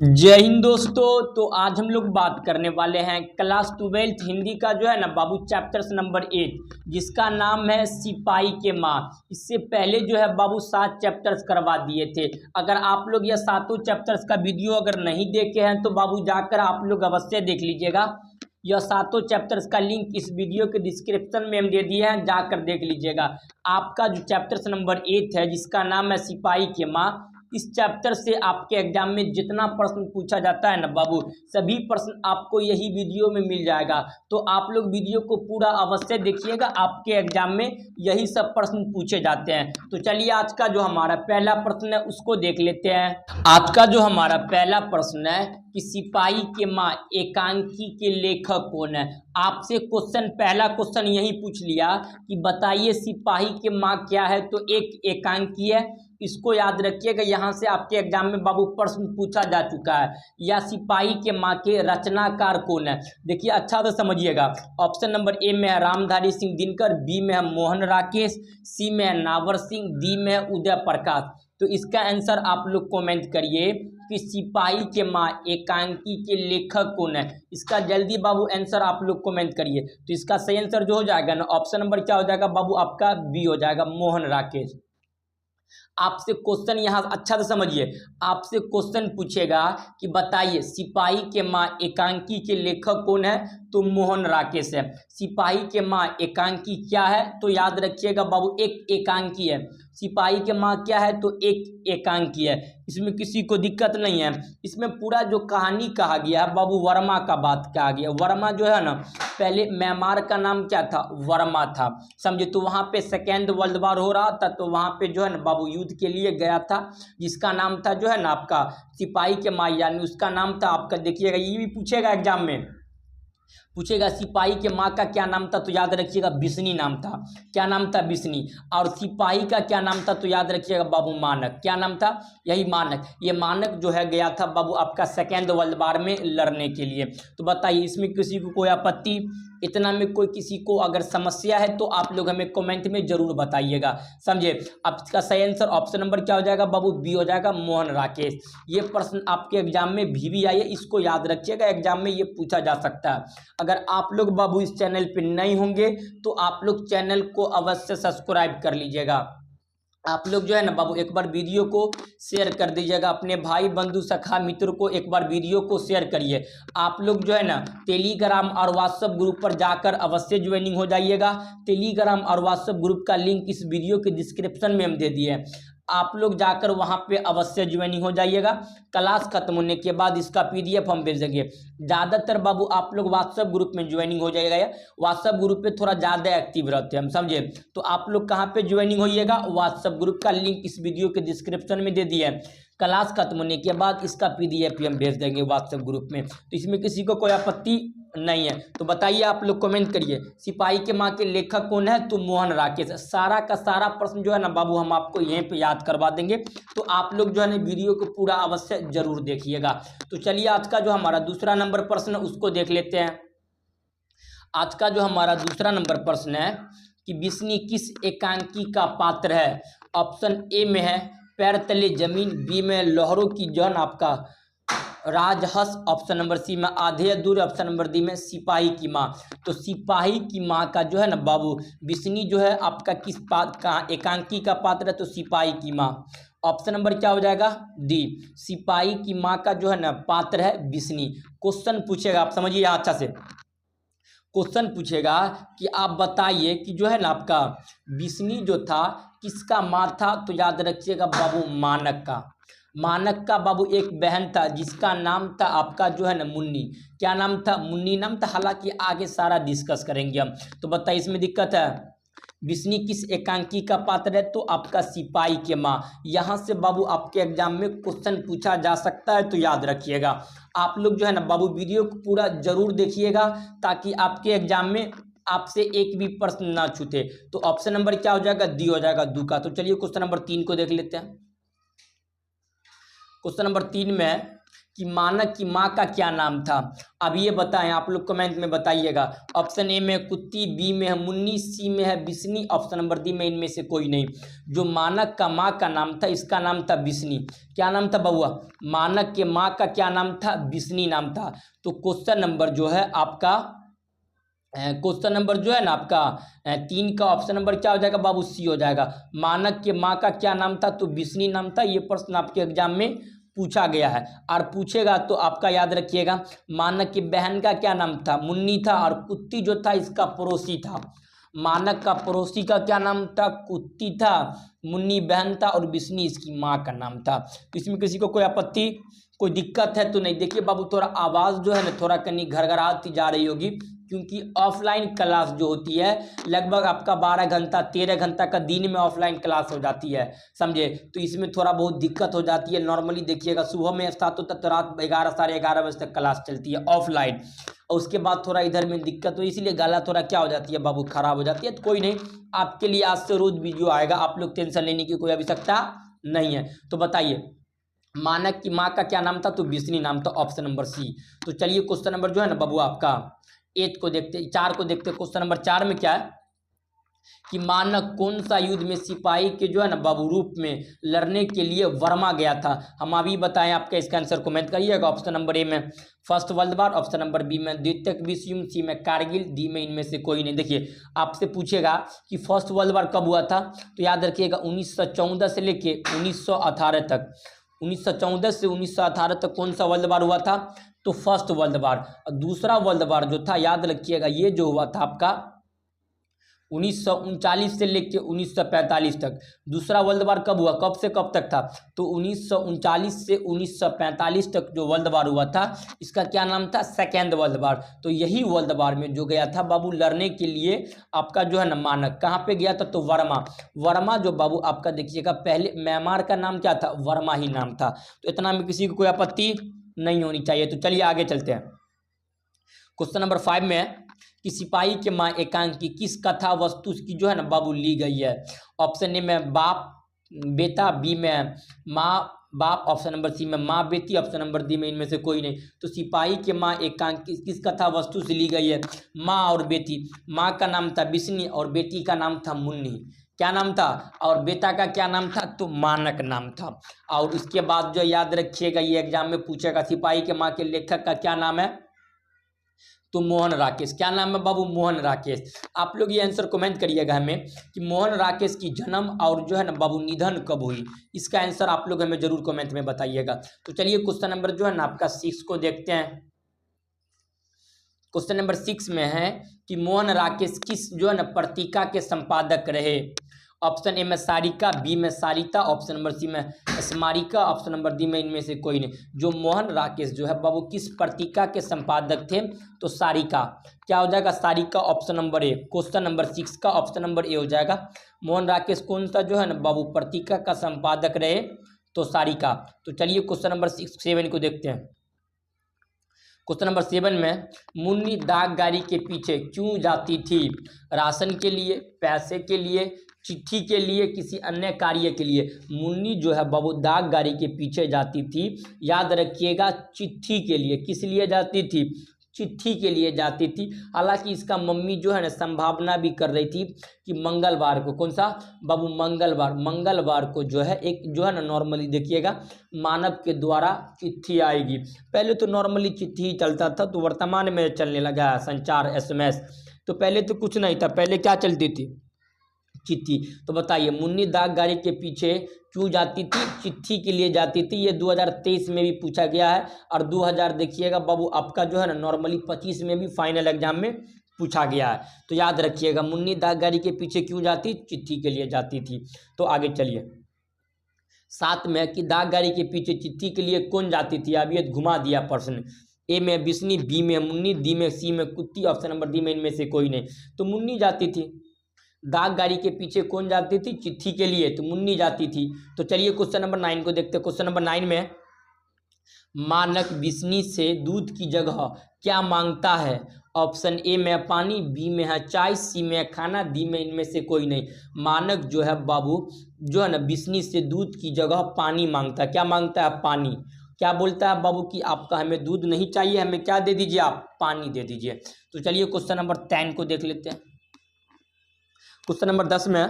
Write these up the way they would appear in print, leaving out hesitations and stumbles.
जय हिंद दोस्तों। तो आज हम लोग बात करने वाले हैं क्लास 12th हिंदी का जो है ना बाबू चैप्टर्स नंबर 8 जिसका नाम है सिपाही के माँ। इससे पहले जो है बाबू 7 चैप्टर्स करवा दिए थे। अगर आप लोग यह सातों चैप्टर्स का वीडियो अगर नहीं देखे हैं तो बाबू जाकर आप लोग अवश्य देख लीजिएगा। यह सातों चैप्टर्स का लिंक इस वीडियो के डिस्क्रिप्शन में हम दे दिए हैं, जाकर देख लीजिएगा। आपका जो चैप्टर्स नंबर 8 है जिसका नाम है सिपाही के माँ, इस चैप्टर से आपके एग्जाम में जितना प्रश्न पूछा जाता है ना बाबू, सभी प्रश्न आपको यही वीडियो में मिल जाएगा। तो आप लोग वीडियो को पूरा अवश्य देखिएगा, आपके एग्जाम में यही सब प्रश्न पूछे जाते हैं। तो चलिए आज का जो हमारा पहला प्रश्न है उसको देख लेते हैं। आज का जो हमारा पहला प्रश्न है कि सिपाही के माँ एकांकी के लेखक कौन है। आपसे क्वेश्चन पहला क्वेश्चन यही पूछ लिया कि बताइए सिपाही के माँ क्या है, तो एक एकांकी है। इसको याद रखिएगा, यहाँ से आपके एग्जाम में बाबू प्रश्न पूछा जा चुका है। या सिपाही के माँ के रचनाकार कौन है। देखिए अच्छा से समझिएगा। ऑप्शन नंबर ए में है रामधारी सिंह दिनकर, बी में है मोहन राकेश, सी में है नावर सिंह, डी में है उदय प्रकाश। तो इसका आंसर आप लोग कमेंट करिए कि सिपाही के माँ एकांकी के लेखक कौन है। इसका जल्दी बाबू आंसर आप लोग कमेंट करिए। तो इसका सही आंसर जो हो जाएगा ना, ऑप्शन नंबर क्या हो जाएगा बाबू, आपका बी हो जाएगा, मोहन राकेश। आपसे क्वेश्चन यहाँ अच्छा से समझिए। आपसे क्वेश्चन पूछेगा कि बताइए सिपाही के माँ एकांकी के लेखक कौन है, तो मोहन राकेश है। सिपाही के माँ एकांकी क्या है, तो याद रखिएगा बाबू एक एकांकी है। सिपाही के माँ क्या है, तो एक एकांकी है। इसमें किसी को दिक्कत नहीं है। इसमें पूरा जो कहानी कहा गया है बाबू, वर्मा का बात कहा गया। वर्मा जो है ना, पहले म्यांमार का नाम क्या था, वर्मा था, समझे। तो वहाँ पे सेकेंड वर्ल्ड वॉर हो रहा था, तो वहाँ पे जो है ना बाबू युद्ध के लिए गया था, जिसका नाम था जो है ना आपका सिपाही के माँ, यानी उसका नाम था आपका, देखिएगा ये भी पूछेगा एग्जाम में, पूछेगा सिपाही के माँ का क्या नाम था, तो याद रखिएगा बिस्नी नाम था। क्या नाम था, बिस्नी। और सिपाही का क्या नाम था, तो याद रखिएगा बाबू मानक। क्या नाम था, यही मानक। ये मानक जो है गया था बाबू आपका सेकेंड वर्ल्ड वॉर में लड़ने के लिए। तो बताइए इसमें किसी को कोई आपत्ति, इतना में कोई किसी को अगर समस्या है तो आप लोग हमें कमेंट में जरूर बताइएगा, समझे। अब इसका सही आंसर ऑप्शन नंबर क्या हो जाएगा बाबू, बी हो जाएगा, मोहन राकेश। ये प्रश्न आपके एग्जाम में भी आई है, इसको याद रखिएगा, एग्जाम में ये पूछा जा सकता है। अगर आप लोग बाबू इस चैनल पे नए होंगे तो आप लोग चैनल को अवश्य सब्सक्राइब कर लीजिएगा। आप लोग जो है ना बाबू एक बार वीडियो को शेयर कर दीजिएगा, अपने भाई बंधु सखा मित्र को एक बार वीडियो को शेयर करिए। आप लोग जो है ना टेलीग्राम और व्हाट्सएप ग्रुप पर जाकर अवश्य ज्वाइनिंग हो जाइएगा। टेलीग्राम और व्हाट्सएप ग्रुप का लिंक इस वीडियो के डिस्क्रिप्शन में हम दे दिए हैं, आप लोग जाकर वहां पे अवश्य ज्वाइनिंग हो जाइएगा। क्लास खत्म होने के बाद इसका पीडीएफ हम भेज देंगे। ज़्यादातर बाबू आप लोग व्हाट्सएप ग्रुप में ज्वाइनिंग हो जाएगा, व्हाट्सएप ग्रुप पे थोड़ा ज़्यादा एक्टिव रहते हैं हम, समझे। तो आप लोग कहाँ पे ज्वाइनिंग होइएगा, व्हाट्सएप ग्रुप का लिंक इस वीडियो के डिस्क्रिप्शन में दे दिया है। क्लास खत्म होने के बाद इसका पीडीएफ भी हम भेज देंगे व्हाट्सएप ग्रुप में। तो इसमें किसी को कोई आपत्ति नहीं है। तो बताइए आप लोग कमेंट करिए सिपाही के माँ के लेखक कौन है, तो मोहन राकेश। सारा का सारा प्रश्न जो है ना बाबू हम आपको यहीं पे याद करवा देंगे। तो आप लोग जो है ना वीडियो को पूरा अवश्य जरूर देखिएगा। तो चलिए आज का जो हमारा दूसरा नंबर प्रश्न उसको देख लेते हैं। आज का जो हमारा दूसरा नंबर प्रश्न है कि बिस्नी किस एकांकी का पात्र है। ऑप्शन ए में है पैर तले जमीन, बी में लहरों की जन आपका राजहंस, ऑप्शन नंबर सी में आधे अधूरे, ऑप्शन नंबर डी में सिपाही की माँ। तो सिपाही की माँ का जो है ना बाबू बिस्नी जो है आपका किस का एकांकी का पात्र है, तो सिपाही की माँ। ऑप्शन नंबर क्या हो जाएगा, डी, सिपाही की माँ का जो है ना पात्र है बिस्नी। क्वेश्चन पूछेगा, आप समझिए अच्छा से। क्वेश्चन पूछेगा कि आप बताइए कि जो है ना आपका बिस्नी जो था किसका माँ था, तो याद रखिएगा बाबू मानक का। मानक का बाबू एक बहन था जिसका नाम था आपका जो है ना मुन्नी। क्या नाम था, मुन्नी नाम था। हालांकि आगे सारा डिस्कस करेंगे हम। तो बताइए इसमें दिक्कत है, बिस्नी किस एकांकी का पात्र है, तो आपका सिपाही के माँ। यहाँ से बाबू आपके एग्जाम में क्वेश्चन पूछा जा सकता है, तो याद रखिएगा। आप लोग जो है ना बाबू वीडियो को पूरा जरूर देखिएगा ताकि आपके एग्जाम में आपसे एक भी प्रश्न ना छूटे। तो ऑप्शन नंबर क्या हो जाएगा, डी हो जाएगा, दू का। तो चलिए क्वेश्चन नंबर 3 को देख लेते हैं। क्वेश्चन नंबर 3 में कि मानक की माँ का क्या नाम था। अब ये बताएं, आप लोग कमेंट में बताइएगा। ऑप्शन ए में है कुत्ती, बी में है मुन्नी, सी में है बिस्नी, ऑप्शन नंबर डी में इनमें से कोई नहीं। जो मानक का माँ का नाम था इसका नाम था बिस्नी। क्या नाम था बउआ? मानक के माँ का क्या नाम था? बिस्नी नाम था। तो क्वेश्चन नंबर जो है आपका क्वेश्चन नंबर जो है ना आपका 3 का ऑप्शन नंबर क्या हो जाएगा बाबू? सी हो जाएगा। मानक के माँ का क्या नाम था? तो बिस्नी नाम था। ये प्रश्न आपके एग्जाम में पूछा गया है और पूछेगा तो आपका याद रखिएगा। मानक की बहन का क्या नाम था? मुन्नी था। और कुत्ती जो था इसका पड़ोसी था। मानक का पड़ोसी का क्या नाम था? कुत्ती था। मुन्नी बहन था और बिस्नी इसकी माँ का नाम था। तो इसमें किसी को कोई आपत्ति, कोई दिक्कत है तो नहीं? देखिए बाबू थोड़ा आवाज़ जो है ना थोड़ा कहीं घरघराती जा रही होगी, क्योंकि ऑफलाइन क्लास जो होती है लगभग आपका 12 घंटा 13 घंटा का दिन में ऑफलाइन क्लास हो जाती है, समझे? तो इसमें थोड़ा बहुत दिक्कत हो जाती है। नॉर्मली देखिएगा सुबह में स्टार्ट होता है तो रात 11 साढ़े 11 बजे तक क्लास चलती है ऑफलाइन, और उसके बाद थोड़ा इधर में दिक्कत हो, इसीलिए गला थोड़ा क्या हो जाती है बाबू, खराब हो जाती है। तो कोई नहीं, आपके लिए आज से रोज वीडियो आएगा, आप लोग टेंशन लेने की कोई आवश्यकता नहीं है। तो बताइए मानक की माँ का क्या नाम था? तो बिस्नी नाम था, ऑप्शन नंबर सी। तो चलिए क्वेश्चन नंबर जो है ना बाबू आपका 8 को देखते, 4 को देखते। क्वेश्चन नंबर 4 में क्या है कि मानक कौन सा युद्ध में सिपाही के जो है ना बाबू रूप में लड़ने के लिए वर्मा गया था? हम अभी बताएं, आपका इसका आंसर कमेंट करिएगा। ऑप्शन नंबर ए में first world war, option number B में द्वितीय विश्व युद्ध, सी में कारगिल, डी में इनमें से कोई नहीं। देखिए आपसे पूछेगा कि फर्स्ट वर्ल्ड वार कब हुआ था, तो याद रखिएगा 1914 से लेके 1918 तक। 1914 से 1918 तक कौन सा वर्ल्ड वार हुआ था? तो फर्स्ट वर्ल्ड वार। और दूसरा वर्ल्ड वार जो था याद रखिएगा ये जो हुआ था आपका 1939 से लेके 1945 तक। दूसरा वर्ल्ड वार कब हुआ, कब से कब तक था? तो 1939 से 1945 तक जो वर्ल्ड वार हुआ था इसका क्या नाम था? Second world war. तो यही वर्ल्ड वार में जो गया था बाबू लड़ने के लिए आपका जो है ना मानक, कहाँ पे गया था? तो वर्मा। वर्मा जो बाबू आपका देखिएगा पहले म्यांमार का नाम क्या था? वर्मा ही नाम था। तो इतना में किसी को कोई आपत्ति नहीं होनी चाहिए। तो चलिए आगे चलते हैं। क्वेश्चन नंबर 5 में है कि सिपाही के माँ एकांकी किस कथा वस्तु की जो है ना बाबू ली गई है? ऑप्शन ए में बाप बेटा, बी में माँ बाप, ऑप्शन नंबर सी में माँ बेटी, ऑप्शन नंबर डी में इनमें से कोई नहीं। तो सिपाही के माँ एकांकी किस कथा वस्तु से ली गई है? माँ और बेटी। माँ का नाम था बिस्नी और बेटी का नाम था मुन्नी। क्या नाम था? और बेटा का क्या नाम था? तो मानक नाम था। और उसके बाद जो याद रखिएगा ये एग्जाम में पूछेगा सिपाही के माँ के लेखक का क्या नाम है? तो मोहन राकेश। क्या नाम है बाबू? मोहन राकेश। आप लोग ये आंसर कमेंट करिएगा हमें कि मोहन राकेश की जन्म और जो है ना बाबू निधन कब हुई, इसका आंसर आप लोग हमें जरूर कमेंट में बताइएगा। तो चलिए क्वेश्चन नंबर जो है ना आपका 6 को देखते हैं। क्वेश्चन नंबर 6 में है कि मोहन राकेश किस जो है ना पत्रिका के संपादक रहे? ऑप्शन ए में सारिका, बी में सारिता, ऑप्शन नंबर सी में स्मारिका, ऑप्शन नंबर डी में इनमें से कोई नहीं। जो मोहन राकेश जो है बाबू किस पत्रिका के संपादक थे? तो सारिका। क्या हो जाएगा? सारिका, ऑप्शन नंबर ए। क्वेश्चन नंबर 6 का ऑप्शन नंबर ए हो जाएगा। मोहन राकेश कौन सा जो है ना बाबू पत्रिका का संपादक रहे? तो सारिका। तो चलिए क्वेश्चन नंबर 7 को देखते हैं। क्वेश्चन नंबर 7 में मुन्नी डाक गाड़ी के पीछे क्यों जाती थी? राशन के लिए, पैसे के लिए, चिट्ठी के लिए, किसी अन्य कार्य के लिए? मुन्नी जो है बाबू डाक गाड़ी के पीछे जाती थी, याद रखिएगा चिट्ठी के लिए। किस लिए जाती थी? चिट्ठी के लिए जाती थी। हालांकि इसका मम्मी जो है ना संभावना भी कर रही थी कि मंगलवार को, कौन सा बाबू? मंगलवार को जो है एक जो है ना नॉर्मली देखिएगा मानव के द्वारा चिट्ठी आएगी। पहले तो नॉर्मली चिट्ठी ही चलता था, तो वर्तमान में चलने लगा है संचार, SMS। तो पहले तो कुछ नहीं था, पहले क्या चलती थी? चिट्ठी। तो बताइए मुन्नी डाक गाड़ी के पीछे क्यों जाती थी? चिट्ठी के लिए जाती थी। ये 2023 में भी पूछा गया है और 2000 देखिएगा बाबू आपका जो है ना नॉर्मली 25 में भी फाइनल एग्जाम में पूछा गया है। तो याद रखिएगा मुन्नी डाक गाड़ी के पीछे क्यों जाती? चिट्ठी के लिए जाती थी। तो आगे चलिए 7 में कि डाक गाड़ी के पीछे चिट्ठी के लिए कौन जाती थी? अब ये घुमा दिया प्रश्न। ए में बिस्नी, बी में मुन्नी, डी में सी में कुत्ती, ऑप्शन नंबर डी में इनमें से कोई नहीं। तो मुन्नी जाती थी। डाक गाड़ी के पीछे कौन जाती थी? चिट्ठी के लिए, तो मुन्नी जाती थी। तो चलिए क्वेश्चन नंबर 9 को देखते हैं। क्वेश्चन नंबर 9 में मानक बिस्नी से दूध की जगह क्या मांगता है? ऑप्शन ए में पानी, बी में है चाय, सी में है खाना, डी में इनमें से कोई नहीं। मानक जो है बाबू जो है ना बिस्नी से दूध की जगह पानी मांगता है। क्या मांगता है? पानी। क्या बोलता है बाबू कि आपका हमें दूध नहीं चाहिए, हमें क्या दे दीजिए, आप पानी दे दीजिए। तो चलिए क्वेश्चन नंबर 10 को देख लेते हैं। क्वेश्चन नंबर 10 में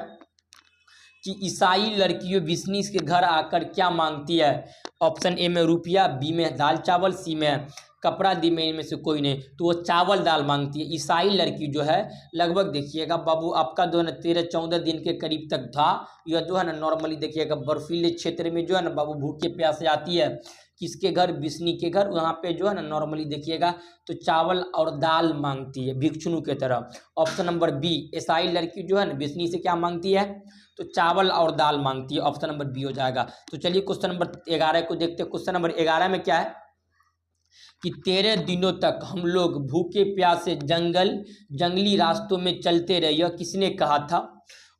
कि ईसाई लड़कियों बिजनेस के घर आकर क्या मांगती है। ऑप्शन ए में रुपया, बी में दाल चावल, सी में कपड़ा, डी में इनमें से कोई नहीं। तो वो चावल दाल मांगती है। ईसाई लड़की जो है लगभग देखिएगा बाबू आपका जो है ना 13-14 दिन के करीब तक था। यह जो है ना नॉर्मली देखिएगा बर्फीले क्षेत्र में जो है ना बाबू भूखे प्यासे आती है, किसके घर, बिस्नी के घर। वहाँ पे जो है ना नॉर्मली देखिएगा तो चावल और दाल मांगती है भिक्षुणु के तरह। ऑप्शन नंबर बी, ईसाई लड़की जो है ना बिस्नी से क्या मांगती है, तो चावल और दाल मांगती है। ऑप्शन नंबर बी हो जाएगा। तो चलिए क्वेश्चन नंबर 11 को देखते हैं। क्वेश्चन नंबर 11 में क्या है कि 13 दिनों तक हम लोग भूखे प्यासे जंगली रास्तों में चलते रहे, यह किसने कहा था।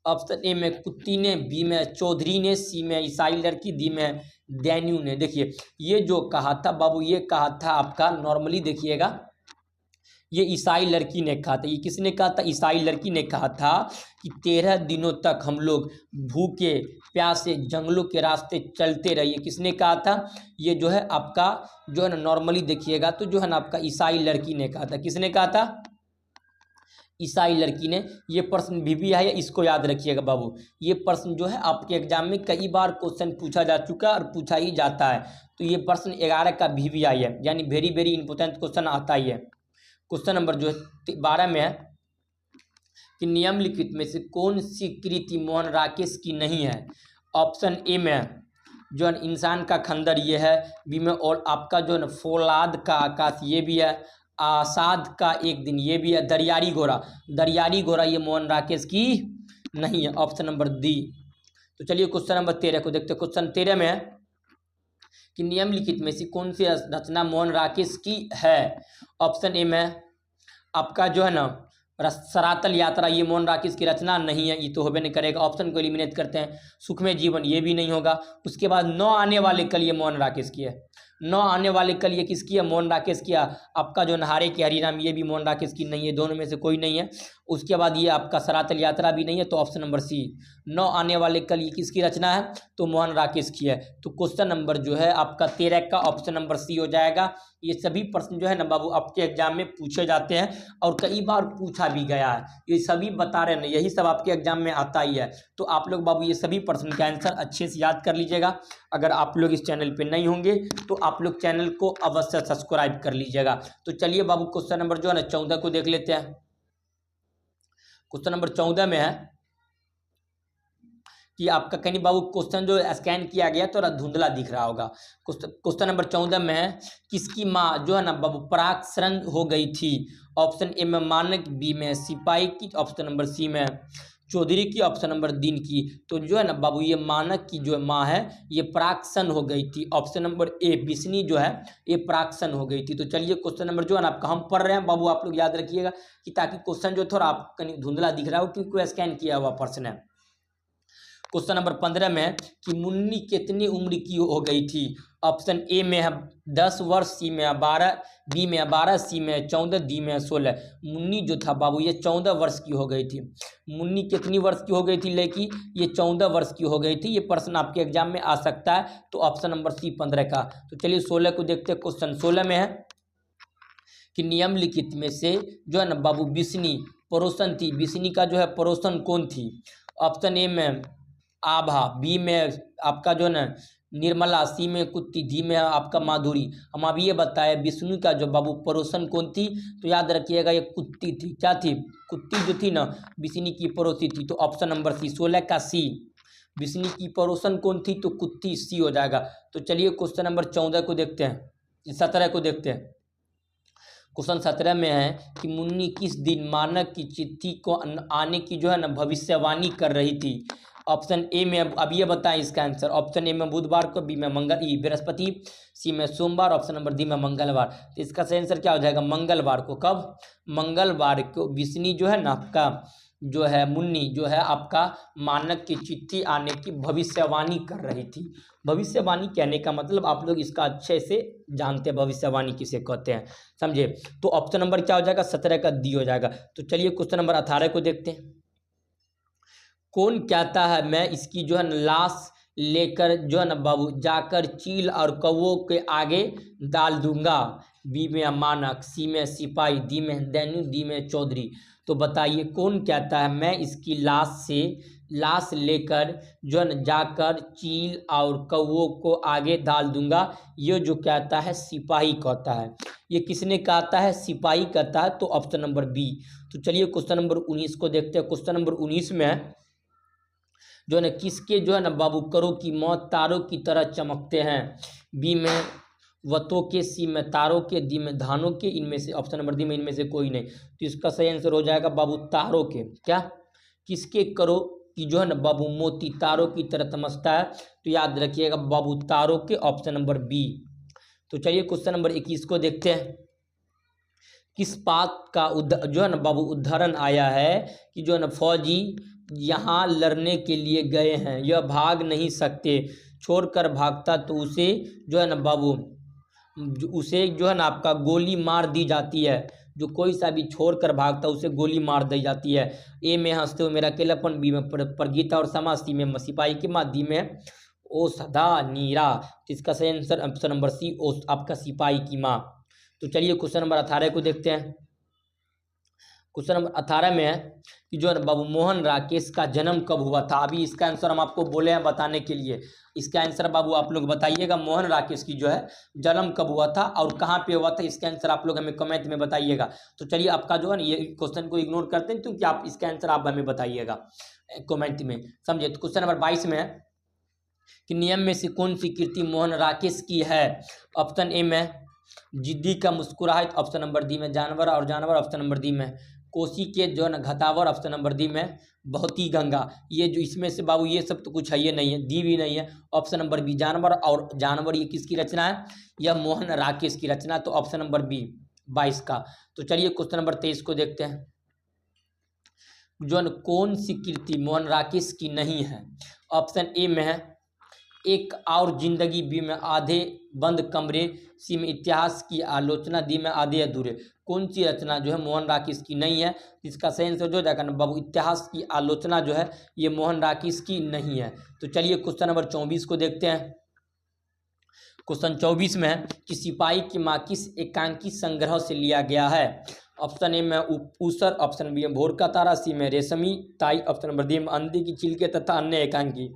ऑप्शन ए में कुत्ती ने, बी में चौधरी ने, सी में ईसाई लड़की, डी में डैन्यू ने। देखिए ये जो कहा था बाबू, ये कहा था आपका नॉर्मली देखिएगा ये ईसाई लड़की ने कहा था। ये किसने कहा था, ईसाई लड़की ने कहा था कि 13 दिनों तक हम लोग भूखे प्यासे जंगलों के रास्ते चलते रहिए, किसने कहा था, ये जो है आपका जो है ना नॉर्मली देखिएगा तो जो है ना आपका ईसाई लड़की ने कहा था। किसने कहा था, ईसाई लड़की ने। ये प्रश्न भी है, इसको याद रखिएगा बाबू। ये प्रश्न जो है आपके एग्जाम में कई बार क्वेश्चन पूछा जा चुका है और पूछा ही जाता है। तो ये प्रश्न 11 का भी है, यानी वेरी वेरी इंपॉर्टेंट क्वेश्चन आता ही है। क्वेश्चन नंबर जो है 12 में है कि निम्नलिखित में से कौन सी कृति मोहन राकेश की नहीं है। ऑप्शन ए में जो है इंसान का खंडर ये है, बी में और आपका जो है ना फौलाद का आकाश ये भी है, आसाद का एक दिन ये भी है, दरियारी घोड़ा ये मोहन राकेश की नहीं है। Option number D. तो चलिए क्वेश्चन नंबर 13 को देखते हैं। क्वेश्चन 13 में है कि निम्नलिखित में से कौन सी रचना मोहन राकेश की है। ऑप्शन ए में आपका जो है ना सरातल यात्रा ये मोहन राकेश की रचना नहीं है, ये तो होबे नहीं करेगा। ऑप्शन को एलिमिनेट करते हैं। सुखमय जीवन ये भी नहीं होगा। उसके बाद 9 आने वाले कल ये मोहन राकेश की है। 9 आने वाले कल ये किसकी है, मोहन राकेश की है। आपका जो नहारे के हरिराम ये भी मोहन राकेश की नहीं है, दोनों में से कोई नहीं है। उसके बाद ये आपका सरातल यात्रा भी नहीं है, तो ऑप्शन नंबर सी 9 आने वाले कल ये किसकी रचना है, तो मोहन राकेश की है। तो क्वेश्चन नंबर जो है आपका 13 का ऑप्शन नंबर सी हो जाएगा। ये सभी प्रश्न जो है ना बाबू आपके एग्जाम में पूछे जाते हैं और कई बार पूछा भी गया है। ये सभी बता रहे हैं, यही सब आपके एग्जाम में आता ही है। तो आप लोग बाबू ये सभी प्रश्न के आंसर अच्छे से याद कर लीजिएगा। अगर आप लोग इस चैनल पे नहीं होंगे तो आप लोग चैनल को अवश्य सब्सक्राइब कर लीजिएगा। तो चलिए बाबू क्वेश्चन नंबर जो है ना 14 को देख लेते हैं। क्वेश्चन नंबर 14 में है कि आपका कहीं बाबू क्वेश्चन जो स्कैन किया गया तो धुंधला दिख रहा होगा। क्वेश्चन नंबर 14 में है किसकी माँ जो है ना बाबू परागशरण हो गई थी। ऑप्शन ए में मानक, बी में सिपाही की, ऑप्शन नंबर सी में चौधरी की, ऑप्शन नंबर दिन की। तो जो है ना बाबू ये मानक की जो माँ है ये परागशरण हो गई थी। ऑप्शन नंबर ए बिस्नी जो है ये परागशरण हो गई थी। तो चलिए क्वेश्चन नंबर जो है ना आपका हम पढ़ रहे हैं बाबू, आप लोग याद रखिएगा कि ताकि क्वेश्चन जो थोड़ा आप कहीं धुंधला दिख रहा हो क्योंकि स्कैन किया हुआ प्रश्न है। क्वेश्चन नंबर 15 में कि मुन्नी कितनी उम्र की हो गई थी। ऑप्शन ए में है 10 वर्ष, सी में 12, बी में 12, सी में 14, डी में 16। मुन्नी जो था बाबू ये 14 वर्ष की हो गई थी। मुन्नी कितनी वर्ष की हो गई थी लेकिन ये 14 वर्ष की हो गई थी। ये प्रश्न आपके एग्जाम में आ सकता है। तो ऑप्शन नंबर सी 15 का। तो चलिए 16 को देखते हैं। क्वेश्चन 16 में है कि निम्नलिखित में से जो है ना बाबू बिस्नी पड़ोसन थी। बिस्नी का जो है पड़ोसन कौन थी। ऑप्शन ए में आभा, बी में आपका जो है ना निर्मला, सी में कुत्ती, डी में आपका माधुरी। हम अभी ये बताया विष्णु का जो बाबू पड़ोसन कौन थी, तो याद रखिएगा ये कुत्ती थी। क्या थी, कुत्ती जो थी ना विष्णु की पड़ोसी थी। तो ऑप्शन नंबर सी 16 का सी। विष्णु की पड़ोसन कौन थी, तो कुत्ती, सी हो जाएगा। तो चलिए क्वेश्चन नंबर 14 को देखते हैं, 17 को देखते हैं। क्वेश्चन 17 में है कि मुन्नी किस दिन मानक की चिट्ठी को आने की जो है ना भविष्यवाणी कर रही थी। ऑप्शन ए में अब ये बताएं इसका आंसर। ऑप्शन ए में बुधवार को, बी में बृहस्पति, सी में सोमवार, ऑप्शन नंबर डी में मंगलवार। तो इसका सही आंसर क्या हो जाएगा, मंगलवार को। कब, मंगलवार को विष्णु जो है ना आपका जो है मुन्नी जो है आपका मानक की चिट्ठी आने की भविष्यवाणी कर रही थी। भविष्यवाणी कहने का मतलब आप लोग इसका अच्छे से जानते हैं भविष्यवाणी किसे कहते हैं, समझे। तो ऑप्शन नंबर क्या हो जाएगा, 17 का डी हो जाएगा। तो चलिए क्वेश्चन नंबर 18 को देखते हैं। कौन कहता है मैं इसकी जो है लाश लेकर जो है ना बाबू जाकर चील और कौवों के आगे डाल दूंगा। बी में मानक, सी में सिपाही, डी में दैन्यू, डी में चौधरी। तो बताइए कौन कहता है मैं इसकी लाश लेकर जो है ना जाकर चील और कौवों को आगे डाल दूंगा। ये जो कहता है सिपाही कहता है। ये किसने कहता है? सिपाही कहता है। तो ऑप्शन नंबर बी। तो चलिए क्वेश्चन नंबर 19 को देखते हैं। क्वेश्चन नंबर 19 में जो है ना किसके जो है ना बाबू करों की मौत तारों की तरह चमकते हैं? बी में वतों के, सी में तारों के, डी में धानों के, इनमें से ऑप्शन नंबर डी में इनमें से कोई नहीं। तो इसका सही आंसर हो जाएगा बाबू तारों के। क्या? किसके करों की जो है ना बाबू मोती तारों की तरह चमकता है? तो याद रखिएगा बाबू तारों के, ऑप्शन नंबर बी। तो चलिए क्वेश्चन नंबर 21 को देखते हैं। किस बात का जो है ना बाबू उदाहरण आया है कि जो है ना फौजी यहाँ लड़ने के लिए गए हैं, यह भाग नहीं सकते, छोड़कर भागता तो उसे जो है ना बाबू उसे जो है ना आपका गोली मार दी जाती है। जो कोई सा भी छोड़कर भागता उसे गोली मार दी जाती है। ए में हंसते हो मेरा अकेलापन, बी में प्रगीता और समा, सी में सिपाही की माँ, डी में ओ सदा नीरा। तो इसका सही आंसर ऑप्शन नंबर सी, ओ आपका सिपाही की माँ। तो चलिए क्वेश्चन नंबर 18 को देखते हैं। क्वेश्चन नंबर 18 में है कि जो है ना बाबू मोहन राकेश का जन्म कब हुआ था? अभी इसका आंसर हम आपको बोले हैं बताने के लिए। इसका आंसर बाबू आप लोग बताइएगा, मोहन राकेश की जो है जन्म कब हुआ था और कहाँ पे हुआ था? इसका आंसर आप लोग हमें कमेंट में बताइएगा। तो चलिए आपका जो है ना ये क्वेश्चन को इग्नोर करते हैं क्योंकि आप इसका आंसर आप हमें बताइएगा कमेंट में, समझे। तो क्वेश्चन नंबर 22 में है कि नियम में से कौन सी कृति मोहन राकेश की है? ऑप्शन ए में जिद्दी का मुस्कुराहट, ऑप्शन नंबर डी में जानवर और जानवर, ऑप्शन नंबर डी में कोसी के जो है ना घटावर, ऑप्शन नंबर डी में बहती गंगा। ये जो इसमें से बाबू ये सब तो कुछ है ये नहीं है, डी भी नहीं है। ऑप्शन नंबर बी जानवर और जानवर, ये किसकी रचना है? यह मोहन राकेश की रचना। तो ऑप्शन नंबर बी 22 का। तो चलिए क्वेश्चन नंबर 23 को देखते हैं। जो है ना कौन सी कृति मोहन राकेश की नहीं है? ऑप्शन ए में है एक और जिंदगी, बी में आधे बंद कमरे, सी में इतिहास की आलोचना, डी में आधे अधूरे। कौन सी रचना जो है मोहन राकेश की नहीं है? इसका सही आंसर जो जाएगा ना बाबू इतिहास की आलोचना जो है ये मोहन राकेश की नहीं है। तो चलिए क्वेश्चन नंबर 24 को देखते हैं। क्वेश्चन 24 में है कि सिपाही की माँ किस एकांकी संग्रह से लिया गया है? ऑप्शन ए में ऊसर, ऑप्शन बी में भोर का तारा, सी में रेशमी ताई, ऑप्शन नंबर डी में अंधे की छिलके तथा अन्य एकांकी।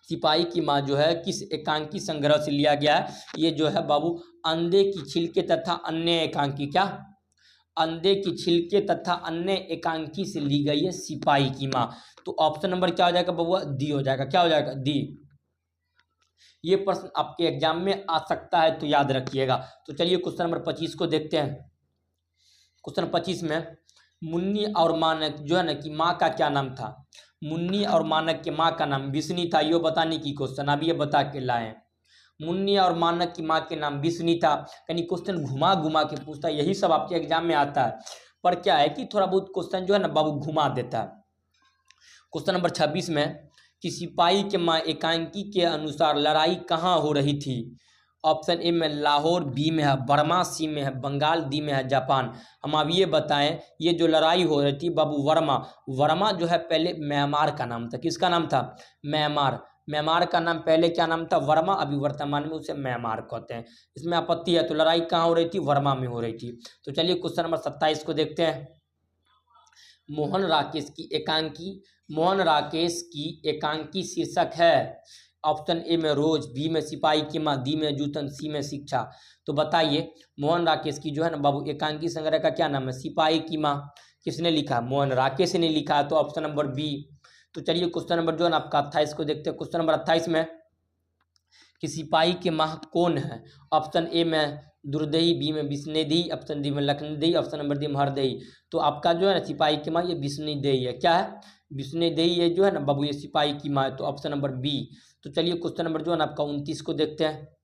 सिपाही की माँ जो है किस एकांकी संग्रह से लिया गया है? ये जो है बाबू अंधे की छिलके तथा अन्य एकांकी, क्या? अंधे की छिलके तथा अन्य एकांकी से ली गई है सिपाही की माँ। तो ऑप्शन नंबर क्या हो जाएगा बबुआ? डी हो जाएगा। क्या हो जाएगा? डी। ये प्रश्न आपके एग्जाम में आ सकता है तो याद रखिएगा। तो चलिए क्वेश्चन नंबर 25 को देखते हैं। क्वेश्चन 25 में मुन्नी और मानक जो है ना कि माँ का क्या नाम था? मुन्नी और मानक के माँ का नाम बिस्नी था। ये बताने की क्वेश्चन अभी ये बता के लाए। मुन्नी और मानक की माँ के नाम बिस्नी था। यानी क्वेश्चन घुमा घुमा के पूछता है, यही सब आपके एग्जाम में आता है। पर क्या है कि थोड़ा बहुत क्वेश्चन जो है ना बाबू घुमा देता है। क्वेश्चन नंबर 26 में कि सिपाही के माँ एकांकी के अनुसार लड़ाई कहाँ हो रही थी? ऑप्शन ए में लाहौर, बी में है बर्मा, सी में है बंगाल, डी में है जापान। हम अब ये बताएं ये जो लड़ाई हो रही थी बाबू वर्मा जो है पहले म्यांमार का नाम था। किसका नाम था? म्यांमार का नाम पहले क्या नाम था? वर्मा। अभी वर्तमान में उसे म्यांमार कहते हैं। इसमें आपत्ति है तो लड़ाई कहाँ हो रही थी? वर्मा में हो रही थी। तो चलिए क्वेश्चन नंबर 27 को देखते हैं। मोहन राकेश की एकांकी शीर्षक है। ऑप्शन ए में रोज, बी में सिपाही की माँ, डी में जूतन, सी में शिक्षा। तो बताइए मोहन राकेश की जो है ना बाबू एकांकी संग्रह का क्या नाम है? सिपाही की माँ। किसने लिखा? मोहन राकेश ने लिखा है। तो ऑप्शन नंबर बी। तो चलिए क्वेश्चन नंबर जो है ना आपका 28 को देखते हैं। क्वेश्चन नंबर 28 में कि सिपाही के माँ कौन है? ऑप्शन ए में दुर्दयी, बी में विष्णुदेही, ऑप्शन डी में लखनदेही, ऑप्शन नंबर डी में हरदेही। तो आपका जो है ना सिपाही की माँ ये विष्णुदेही है। क्या है? विष्णुदेही ये जो है ना बाबू ये सिपाही की माँ है। तो ऑप्शन नंबर बी। तो चलिए क्वेश्चन नंबर जो है ना आपका 29 को देखते हैं।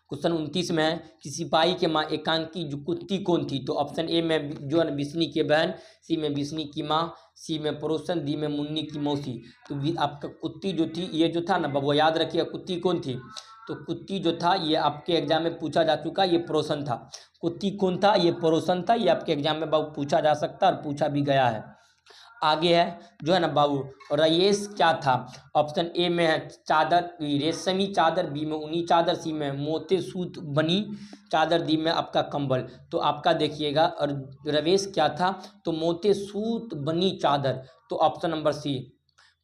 क्वेश्चन 29 में है कि सिपाही के माँ एकांकी जो कुत्ती कौन थी? तो ऑप्शन ए में जो है ना बिस्नी की बहन, सी में बिस्नी की माँ, सी में पड़ोसन, डी में मुन्नी की मौसी। तो आपका कुत्ती जो थी ये जो था ना बाबू याद रखिएगा कुत्ती कौन थी? तो कुत्ती जो था ये आपके एग्जाम में पूछा जा चुका, ये पड़ोसन था। कुत्ती कौन था? ये पड़ोसन था। ये आपके एग्जाम में बाबू पूछा जा सकता है और पूछा भी गया है। आगे है जो है ना बाबू रईस क्या था। ऑप्शन ए में है चादर, रेशमी चादर, बी में ऊनी चादर, सी में मोती सूत बनी चादर, डी में आपका कंबल। तो आपका देखिएगा और रवेश क्या था, तो मोती सूत बनी चादर। तो option number C,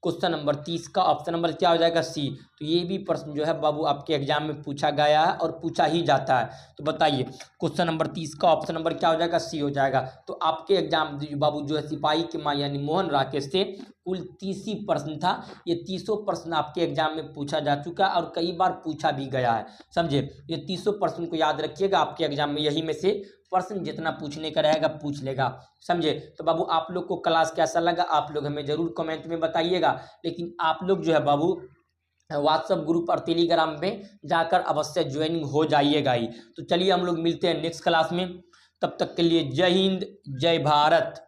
question number 30 का ऑप्शन नंबर क्या हो जाएगा, सी। तो ये भी प्रश्न जो है बाबू आपके एग्जाम में पूछा गया है और पूछा ही जाता है। तो बताइए क्वेश्चन नंबर 30 का ऑप्शन नंबर क्या हो जाएगा, सी हो जाएगा। तो आपके एग्जाम बाबू जो है सिपाही की मां यानी मोहन राकेश से कुल 30 ही प्रश्न था। ये 30 प्रश्न आपके एग्जाम में पूछा जा चुका है और कई बार पूछा भी गया है, समझे। ये 30 प्रश्न को याद रखिएगा, आपके एग्जाम में यही में से प्रश्न जितना पूछने का रहेगा पूछ लेगा, समझे। तो बाबू आप लोग को क्लास कैसा लगा आप लोग हमें जरूर कमेंट में बताइएगा। लेकिन आप लोग जो है बाबू व्हाट्सएप ग्रुप और टेलीग्राम में जाकर अवश्य ज्वाइनिंग हो जाइएगा ही। तो चलिए हम लोग मिलते हैं नेक्स्ट क्लास में, तब तक के लिए जय हिंद जय भारत।